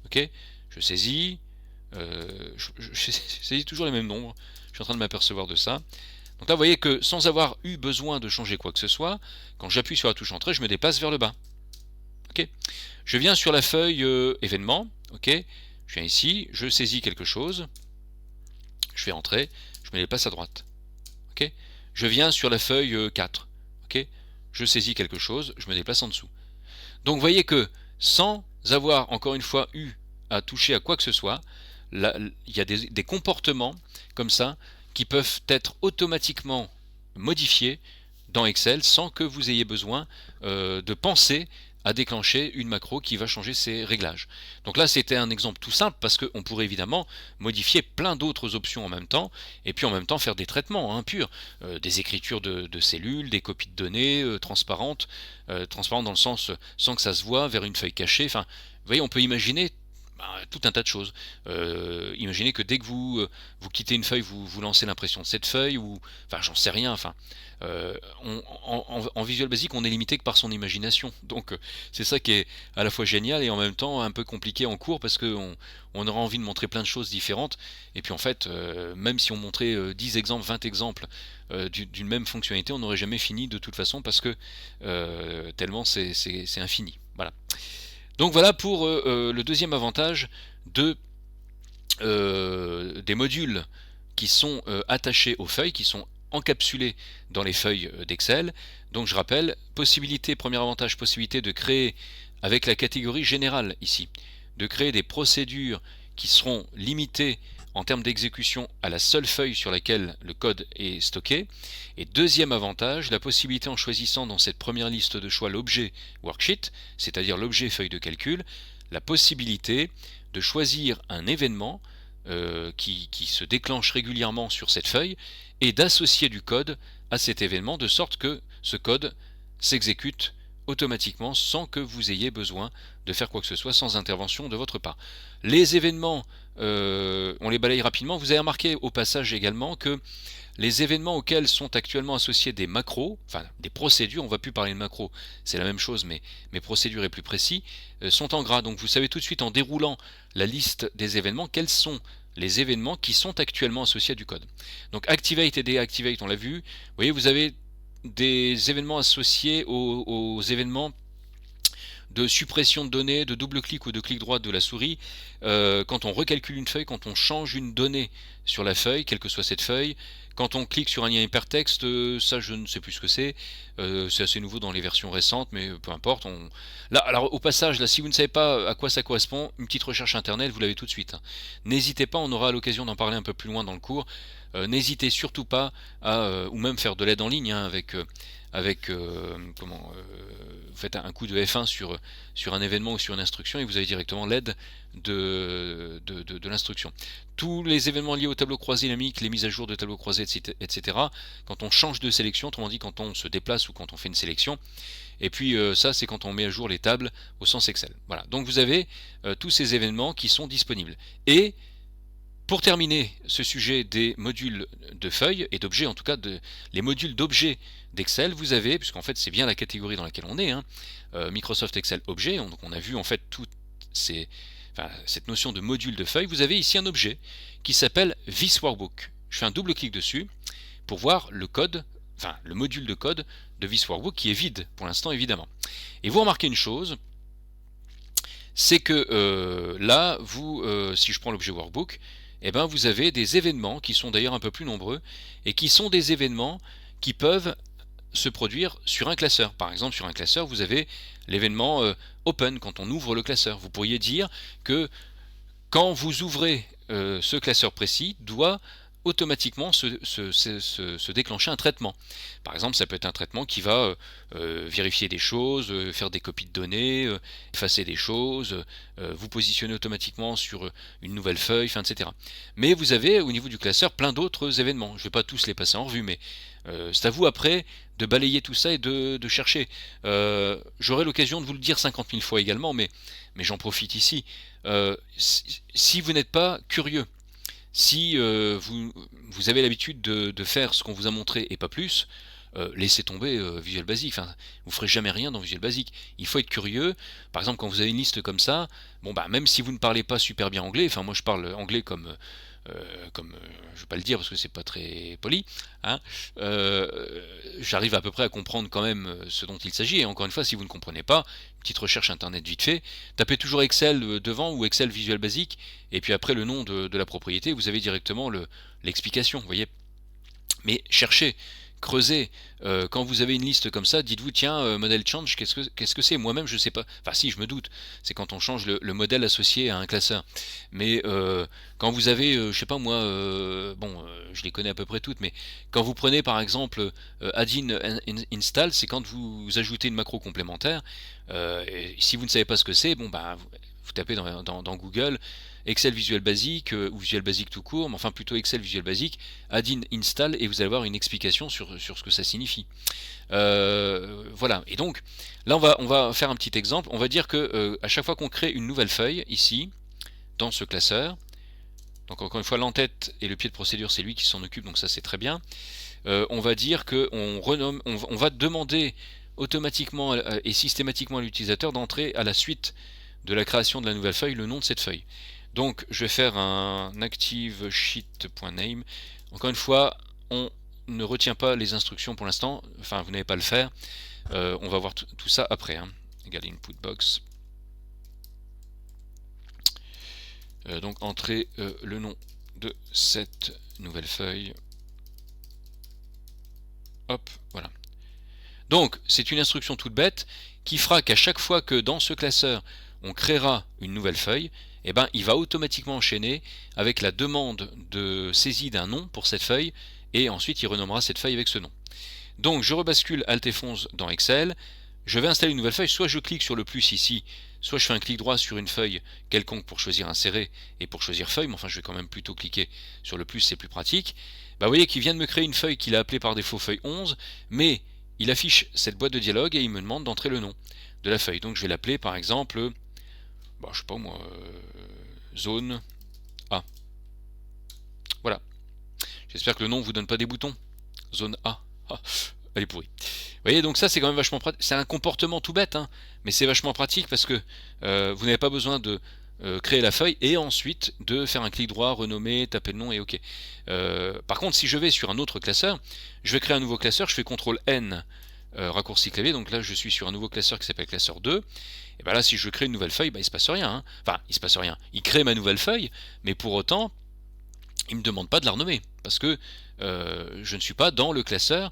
Ok. Je saisis. Je saisis toujours les mêmes nombres. Je suis en train de m'apercevoir de ça. Donc là, vous voyez que sans avoir eu besoin de changer quoi que ce soit, quand j'appuie sur la touche entrée, je me déplace vers le bas. Ok. Je viens sur la feuille événement. Ok. Je viens ici, je saisis quelque chose. Je fais entrer, je me déplace à droite. Ok. Je viens sur la feuille 4. Ok. Je saisis quelque chose, je me déplace en dessous. Donc vous voyez que sans avoir encore une fois eu à toucher à quoi que ce soit, là, il y a des comportements comme ça qui peuvent être automatiquement modifiés dans Excel sans que vous ayez besoin de penser à déclencher une macro qui va changer ses réglages. Donc là c'était un exemple tout simple parce qu'on pourrait évidemment modifier plein d'autres options en même temps, et puis en même temps faire des traitements purs, des écritures de cellules, des copies de données transparentes dans le sens sans que ça se voit vers une feuille cachée. Enfin, vous voyez, on peut imaginer tout un tas de choses. Imaginez que dès que vous quittez une feuille, vous lancez l'impression de cette feuille, ou enfin j'en sais rien. Enfin, en Visual Basic, on est limité que par son imagination. Donc c'est ça qui est à la fois génial et en même temps un peu compliqué en cours, parce qu'on aura envie de montrer plein de choses différentes. Et puis en fait, même si on montrait 10 exemples, 20 exemples d'une même fonctionnalité, on n'aurait jamais fini de toute façon, parce que tellement c'est infini. Voilà. Donc voilà pour le deuxième avantage des modules qui sont attachés aux feuilles, qui sont encapsulés dans les feuilles d'Excel. Donc je rappelle, premier avantage, possibilité de créer avec la catégorie générale ici, de créer des procédures qui seront limitées en termes d'exécution à la seule feuille sur laquelle le code est stocké. Et deuxième avantage, la possibilité, en choisissant dans cette première liste de choix l'objet worksheet, c'est-à-dire l'objet feuille de calcul, la possibilité de choisir un événement qui se déclenche régulièrement sur cette feuille et d'associer du code à cet événement, de sorte que ce code s'exécute automatiquement sans que vous ayez besoin de faire quoi que ce soit, sans intervention de votre part. Les événements, on les balaye rapidement. Vous avez remarqué au passage également que les événements auxquels sont actuellement associés des macros, enfin des procédures, on ne va plus parler de macros, c'est la même chose, mais procédures est plus précis, sont en gras. Donc vous savez tout de suite en déroulant la liste des événements quels sont les événements qui sont actuellement associés à du code. Donc Activate et Deactivate, on l'a vu. Vous voyez, vous avez des événements associés aux événements de suppression de données, de double-clic ou de clic droit de la souris, quand on recalcule une feuille, quand on change une donnée sur la feuille, quelle que soit cette feuille, quand on clique sur un lien hypertexte, ça je ne sais plus ce que c'est assez nouveau dans les versions récentes, mais peu importe. Là, alors au passage, là, si vous ne savez pas à quoi ça correspond, une petite recherche internet, vous l'avez tout de suite. Hein. N'hésitez pas, on aura l'occasion d'en parler un peu plus loin dans le cours. N'hésitez surtout pas à, ou même faire de l'aide en ligne hein, vous faites un coup de F1 sur un événement ou sur une instruction et vous avez directement l'aide de l'instruction. Tous les événements liés au tableau croisé dynamique, les mises à jour de tableau croisé, etc. Quand on change de sélection, autrement dit quand on se déplace ou quand on fait une sélection, et puis ça c'est quand on met à jour les tables au sens Excel. Voilà, donc vous avez tous ces événements qui sont disponibles. Et pour terminer ce sujet des modules de feuilles et d'objets, en tout cas les modules d'objets d'Excel, vous avez, puisqu'en fait c'est bien la catégorie dans laquelle on est, hein, Microsoft Excel Objet, donc on a vu en fait cette notion de module de feuilles, vous avez ici un objet qui s'appelle This Workbook. Je fais un double clic dessus pour voir le code, enfin le module de code de This Workbook qui est vide pour l'instant évidemment. Et vous remarquez une chose, c'est que là, si je prends l'objet Workbook, eh ben, vous avez des événements qui sont d'ailleurs un peu plus nombreux et qui sont des événements qui peuvent se produire sur un classeur. Par exemple, sur un classeur, vous avez l'événement Open quand on ouvre le classeur. Vous pourriez dire que quand vous ouvrez ce classeur précis, doit automatiquement se déclencher un traitement. Par exemple, ça peut être un traitement qui va vérifier des choses, faire des copies de données, effacer des choses, vous positionner automatiquement sur une nouvelle feuille, etc. Mais vous avez au niveau du classeur plein d'autres événements. Je ne vais pas tous les passer en revue, mais c'est à vous après de balayer tout ça et de chercher. J'aurai l'occasion de vous le dire 50 000 fois également, mais j'en profite ici. Si vous n'êtes pas curieux, si vous avez l'habitude de faire ce qu'on vous a montré et pas plus, laissez tomber Visual Basic. Enfin, vous ferez jamais rien dans Visual Basic. Il faut être curieux. Par exemple, quand vous avez une liste comme ça, bon bah même si vous ne parlez pas super bien anglais, enfin moi je parle anglais comme je vais pas le dire parce que c'est pas très poli, hein, j'arrive à peu près à comprendre quand même ce dont il s'agit. Et encore une fois, si vous ne comprenez pas, petite recherche internet vite fait, tapez toujours Excel devant ou Excel Visual Basic, et puis après le nom de la propriété, vous avez directement l'explication, vous voyez. Mais cherchez, creusez, quand vous avez une liste comme ça, dites-vous tiens, modèle change, qu'est-ce que c'est? Moi-même je sais pas, enfin si je me doute, c'est quand on change le modèle associé à un classeur. Mais quand vous avez, je sais pas moi, je les connais à peu près toutes, mais quand vous prenez par exemple add-in install, c'est quand vous ajoutez une macro complémentaire, et si vous ne savez pas ce que c'est, bon bah vous tapez dans Google Excel Visual Basic ou Visual Basic tout court, mais enfin plutôt Excel Visual Basic, add-in install et vous allez avoir une explication sur ce que ça signifie. Voilà, et donc là on va faire un petit exemple. On va dire que à chaque fois qu'on crée une nouvelle feuille ici dans ce classeur, donc encore une fois l'entête et le pied de procédure c'est lui qui s'en occupe, donc ça c'est très bien. On va dire que on va demander automatiquement et systématiquement à l'utilisateur d'entrer à la suite de la création de la nouvelle feuille le nom de cette feuille. Donc je vais faire un ActiveSheet.name. Encore une fois, on ne retient pas les instructions pour l'instant, enfin vous n'avez pas à le faire. On va voir tout ça après. Hein. Égal input box. Donc entrer le nom de cette nouvelle feuille. Hop, voilà. Donc c'est une instruction toute bête qui fera qu'à chaque fois que dans ce classeur on créera une nouvelle feuille, eh ben, il va automatiquement enchaîner avec la demande de saisie d'un nom pour cette feuille et ensuite il renommera cette feuille avec ce nom. Donc je rebascule Alt F11 dans Excel, je vais installer une nouvelle feuille, soit je clique sur le plus ici, soit je fais un clic droit sur une feuille quelconque pour choisir insérer et pour choisir feuille, mais enfin je vais quand même plutôt cliquer sur le plus, c'est plus pratique. Bah, vous voyez qu'il vient de me créer une feuille qu'il a appelée par défaut feuille 11, mais il affiche cette boîte de dialogue et il me demande d'entrer le nom de la feuille. Donc je vais l'appeler par exemple, je sais pas moi, zone A. Voilà. J'espère que le nom ne vous donne pas des boutons. Zone A. Ah, elle est pourrie. Vous voyez, donc ça c'est quand même vachement pratique. C'est un comportement tout bête, hein, mais c'est vachement pratique parce que vous n'avez pas besoin de créer la feuille et ensuite de faire un clic droit, renommer, taper le nom et OK. Par contre, si je vais sur un autre classeur, je vais créer un nouveau classeur, je fais CTRL N raccourci clavier, donc là je suis sur un nouveau classeur qui s'appelle classeur 2, et ben là si je crée une nouvelle feuille, il se passe rien, hein. Enfin il se passe rien, il crée ma nouvelle feuille, mais pour autant il ne me demande pas de la renommer, parce que je ne suis pas dans le classeur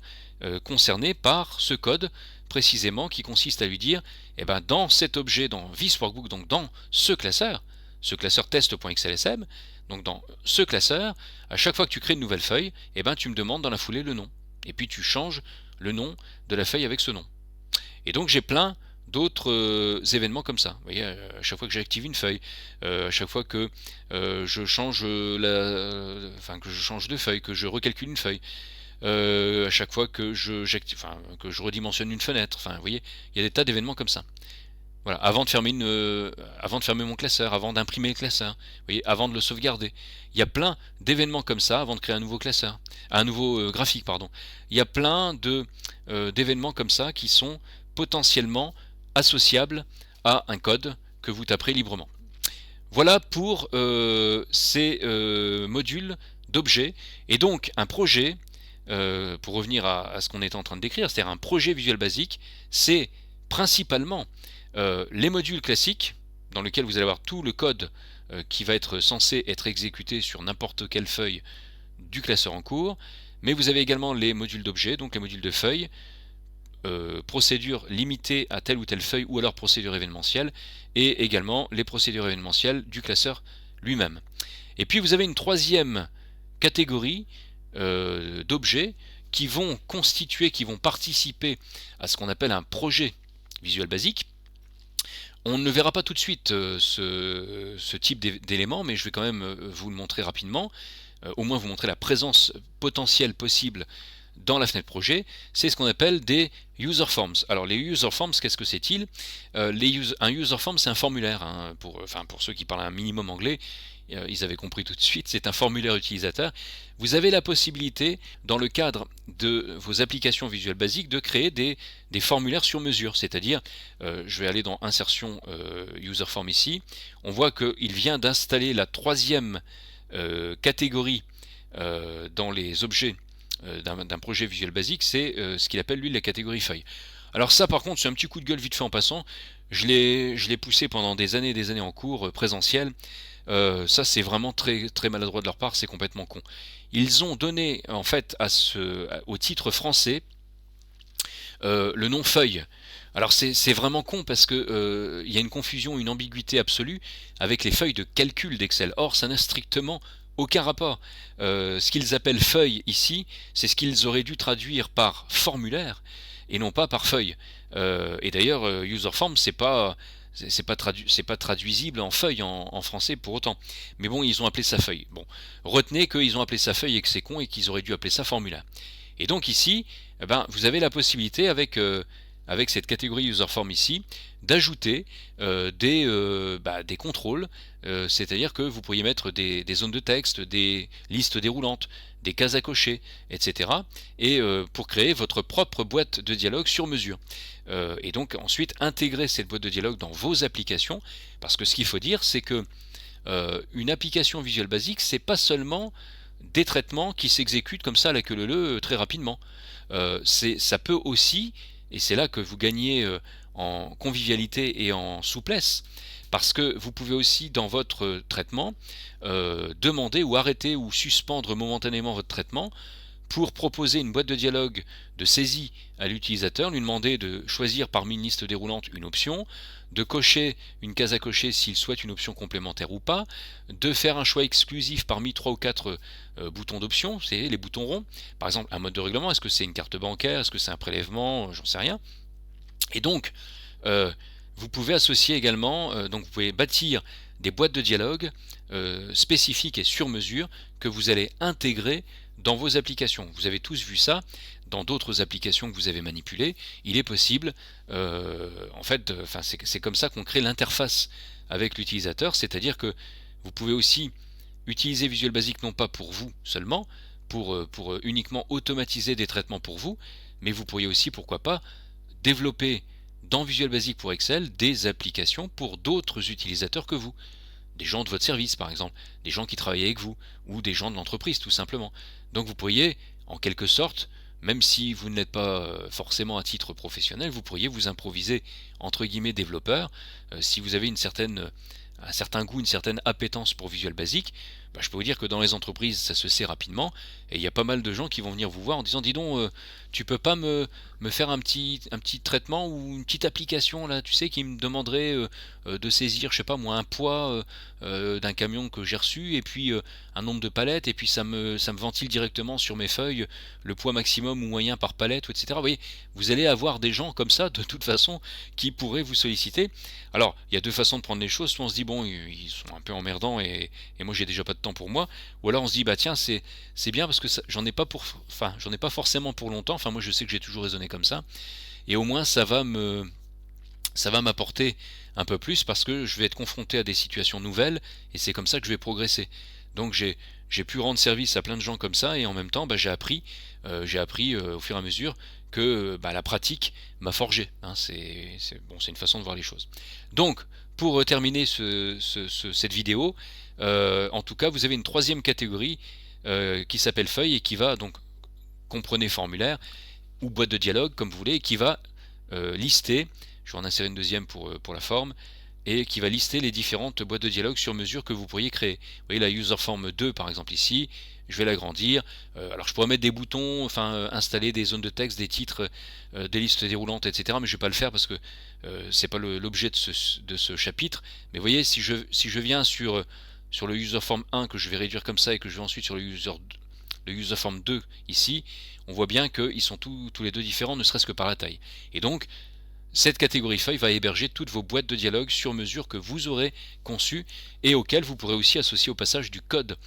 concerné par ce code précisément qui consiste à lui dire, dans cet objet, dans This Workbook, donc dans ce classeur test.xlsm, donc dans ce classeur, à chaque fois que tu crées une nouvelle feuille, tu me demandes dans la foulée le nom, et puis tu changes le nom de la feuille avec ce nom. Et donc j'ai plein d'autres événements comme ça. Vous voyez, à chaque fois que j'active une feuille, à chaque fois que je change que je change de feuille, que je recalcule une feuille, à chaque fois que que je redimensionne une fenêtre. Vous voyez, il y a des tas d'événements comme ça. Voilà, avant de fermer mon classeur, avant d'imprimer le classeur, vous voyez, avant de le sauvegarder. Il y a plein d'événements comme ça avant de créer un nouveau classeur, un nouveau graphique, pardon. Il y a plein d'événements comme ça qui sont potentiellement associables à un code que vous taperez librement. Voilà pour ces modules d'objets. Et donc un projet, pour revenir à ce qu'on est en train de décrire, c'est-à-dire un projet Visual Basic, c'est principalement les modules classiques, dans lesquels vous allez avoir tout le code qui va être censé être exécuté sur n'importe quelle feuille du classeur en cours, mais vous avez également les modules d'objets, donc les modules de feuilles, procédures limitées à telle ou telle feuille, ou alors procédures événementielles, et également les procédures événementielles du classeur lui-même. Et puis vous avez une troisième catégorie d'objets qui vont participer à ce qu'on appelle un projet Visual Basic. On ne verra pas tout de suite ce type d'éléments, mais je vais quand même vous le montrer rapidement, au moins vous montrer la présence potentielle possible dans la fenêtre projet. C'est ce qu'on appelle des user forms. Alors les user forms, qu'est-ce que c'est-il? Un user form, c'est un formulaire, hein, pour ceux qui parlent un minimum anglais, ils avaient compris tout de suite, c'est un formulaire utilisateur. Vous avez la possibilité, dans le cadre de vos applications Visual Basic, de créer des formulaires sur mesure, c'est-à-dire, je vais aller dans Insertion User Form ici, on voit qu'il vient d'installer la troisième catégorie dans les objets d'un projet Visual Basic, c'est ce qu'il appelle lui la catégorie feuille. Alors ça par contre c'est un petit coup de gueule vite fait en passant, je l'ai poussé pendant des années en cours présentiel. Ça c'est vraiment très, très maladroit de leur part, c'est complètement con. Ils ont donné en fait au titre français le nom feuille. Alors c'est vraiment con parce que y a une confusion, une ambiguïté absolue avec les feuilles de calcul d'Excel. Or ça n'a strictement aucun rapport. Ce qu'ils appellent feuille ici, c'est ce qu'ils auraient dû traduire par formulaire et non pas par feuille. Et d'ailleurs, user form, c'est pas traduisible en feuille en français pour autant. Mais bon, ils ont appelé ça feuille. Bon, retenez qu'ils ont appelé ça feuille et que c'est con et qu'ils auraient dû appeler ça formulaire. Et donc ici, vous avez la possibilité avec cette catégorie user form ici, d'ajouter des contrôles, c'est-à-dire que vous pourriez mettre des zones de texte, des listes déroulantes, des cases à cocher, etc. et pour créer votre propre boîte de dialogue sur mesure. Et donc ensuite intégrer cette boîte de dialogue dans vos applications, parce que ce qu'il faut dire, c'est que une application Visual Basic, c'est pas seulement des traitements qui s'exécutent comme ça à la queue leu très rapidement. Ça peut aussi, et c'est là que vous gagnez en convivialité et en souplesse, parce que vous pouvez aussi dans votre traitement demander ou arrêter ou suspendre momentanément votre traitement pour proposer une boîte de dialogue de saisie à l'utilisateur, lui demander de choisir parmi une liste déroulante une option, de cocher une case à cocher s'il souhaite une option complémentaire ou pas, de faire un choix exclusif parmi 3 ou 4 boutons d'options, c'est les boutons ronds, par exemple un mode de règlement, est-ce que c'est une carte bancaire, est-ce que c'est un prélèvement, j'en sais rien. Et donc vous pouvez associer également, donc vous pouvez bâtir des boîtes de dialogue spécifiques et sur mesure que vous allez intégrer dans vos applications. Vous avez tous vu ça dans d'autres applications que vous avez manipulées. Il est possible, c'est comme ça qu'on crée l'interface avec l'utilisateur, c'est-à-dire que vous pouvez aussi utiliser Visual Basic non pas pour vous seulement, pour uniquement automatiser des traitements pour vous, mais vous pourriez aussi, pourquoi pas, développer dans Visual Basic pour Excel des applications pour d'autres utilisateurs que vous. Des gens de votre service par exemple, des gens qui travaillent avec vous, ou des gens de l'entreprise tout simplement. Donc vous pourriez en quelque sorte même si vous ne l'êtes pas forcément à titre professionnel, vous pourriez vous improviser entre guillemets développeur. Si vous avez un certain goût, une certaine appétence pour Visual Basic, bah, je peux vous dire que dans les entreprises ça se sait rapidement, et il y a pas mal de gens qui vont venir vous voir en disant dis donc tu peux pas me faire un petit traitement ou une petite application là, tu sais, qui me demanderait de saisir, je sais pas moi, un poids d'un camion que j'ai reçu, et puis un nombre de palettes, et puis ça me ventile directement sur mes feuilles le poids maximum ou moyen par palette, etc. Vous voyez, vous allez avoir des gens comme ça de toute façon qui pourraient vous solliciter. Alors, il y a deux façons de prendre les choses. Soit on se dit bon, ils sont un peu emmerdants et moi j'ai déjà pas de temps pour moi, ou alors on se dit bah tiens, c'est bien parce que j'en ai pas forcément pour longtemps. Enfin, moi je sais que j'ai toujours raisonné comme ça, et au moins ça va m'apporter un peu plus parce que je vais être confronté à des situations nouvelles, et c'est comme ça que je vais progresser. Donc j'ai pu rendre service à plein de gens comme ça, et en même temps bah, j'ai appris au fur et à mesure que bah, la pratique m'a forgé, hein. Bon, c'est une façon de voir les choses. Donc pour terminer cette vidéo, en tout cas vous avez une troisième catégorie qui s'appelle feuille, et qui va donc, comprenez formulaire ou boîte de dialogue comme vous voulez, et qui va lister, je vais en insérer une deuxième pour la forme, et qui va lister les différentes boîtes de dialogue sur mesure que vous pourriez créer. Vous voyez la user form 2 par exemple ici, je vais l'agrandir. Alors je pourrais mettre des boutons, enfin installer des zones de texte, des titres, des listes déroulantes, etc. Mais je ne vais pas le faire parce que c'est pas l'objet de ce chapitre. Mais vous voyez, si je viens sur le user form 1 que je vais réduire comme ça, et que je vais ensuite sur le user form 2 ici, on voit bien qu'ils sont tous les deux différents, ne serait-ce que par la taille. Et donc, cette catégorie feuille va héberger toutes vos boîtes de dialogue sur mesure que vous aurez conçues, et auxquelles vous pourrez aussi associer au passage du code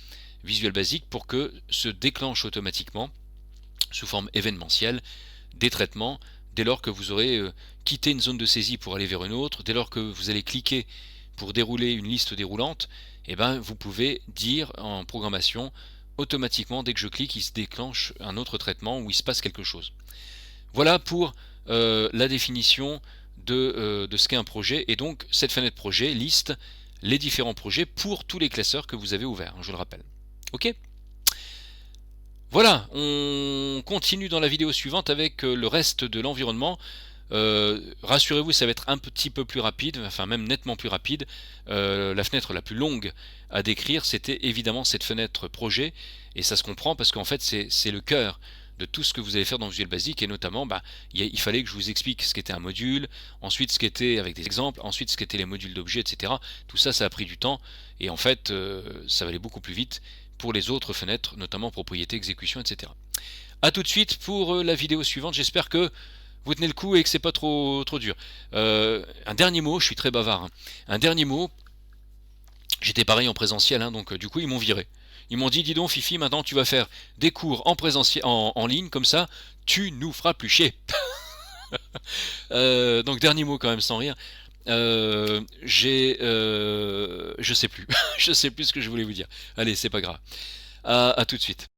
Visual Basic pour que se déclenche automatiquement, sous forme événementielle, des traitements dès lors que vous aurez quitté une zone de saisie pour aller vers une autre, dès lors que vous allez cliquer pour dérouler une liste déroulante. Et ben, vous pouvez dire en programmation automatiquement, dès que je clique, il se déclenche un autre traitement où il se passe quelque chose. Voilà pour la définition de ce qu'est un projet, et donc cette fenêtre projet liste les différents projets pour tous les classeurs que vous avez ouverts, je le rappelle. Ok ? Voilà, on continue dans la vidéo suivante avec le reste de l'environnement. Rassurez-vous, ça va être un petit peu plus rapide, enfin même nettement plus rapide. La fenêtre la plus longue à décrire, c'était évidemment cette fenêtre projet, et ça se comprend parce qu'en fait c'est le cœur de tout ce que vous allez faire dans Visual Basic, et notamment il fallait que je vous explique ce qu'était un module, ensuite ce qu'était avec des exemples, ensuite ce qu'étaient les modules d'objets, etc. Tout ça, ça a pris du temps, et en fait ça va aller beaucoup plus vite pour les autres fenêtres, notamment propriété, exécution, etc. A tout de suite pour la vidéo suivante. J'espère que vous tenez le coup et que c'est pas trop dur. Un dernier mot, je suis très bavard, hein. Un dernier mot, j'étais pareil en présentiel, hein, donc du coup ils m'ont viré. Ils m'ont dit dis donc Fifi, maintenant tu vas faire des cours en présentiel, en ligne, comme ça tu nous feras plus chier. Donc dernier mot quand même, sans rire. Je sais plus. Je sais plus ce que je voulais vous dire. Allez, c'est pas grave. À tout de suite.